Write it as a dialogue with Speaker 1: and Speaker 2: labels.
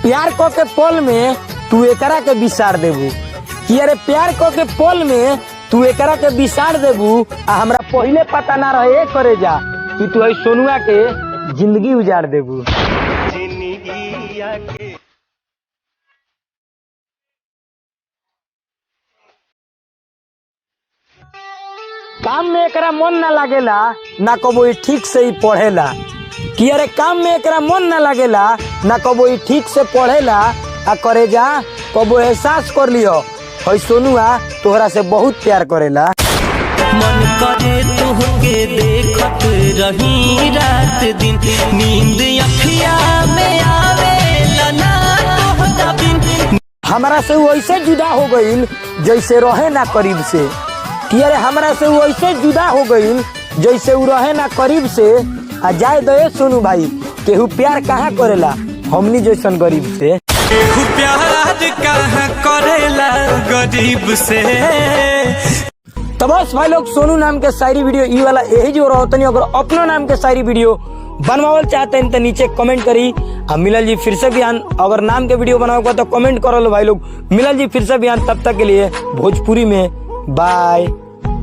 Speaker 1: प्यार को के पल में तू एकरा के बिसार देबू कि अरे प्यार को के पल में तू एकरा के बिसार देबू आ हमरा पहले पता ना रहे करे जा कि तू आई सोनुआ के जिंदगी उजाड़ देबू। काम में एकरा मन ना लागेला ना कबो ठीक से ही पढ़ेला कि अरे काम में एकरा मन ना लागेला ना कबो ठीक से पढ़ेला आ करे जा कबो एहसास कर लियो हई सोनुआ तोहरा से बहुत प्यार करेला।
Speaker 2: मन करे तुहके देखत रही रात दिन नींद अखिया में आवेला ना तोहरा बिन।
Speaker 1: हमरा से वो ऐसे जुदा हो गईल जैसे रहे ना करीब से कि अरे हमरा से वो ऐसे जुदा हो गईल जैसे वो रहे ना करीब से आ जाए दे सोनू भाई केहू प्यार कहाँ करेला हमनी जैसन गरीब से।
Speaker 2: केहू प्यार कहाँ करेला गरीब से।
Speaker 1: तो बस भाई लोग सोनू नाम के शायरी वीडियो ई वाला यही जो रहतनी अगर अपना नाम के शायरी वीडियो बनवावल चाहते हैं तो नीचे कमेंट करी। अब मिलल जी फिर से बयान अगर नाम के वीडियो बनाओगे तो कमेंट करो लो भाई लोग। मिलल जी फिर से बयान तब तक के लिए भोजपुरी में बाय।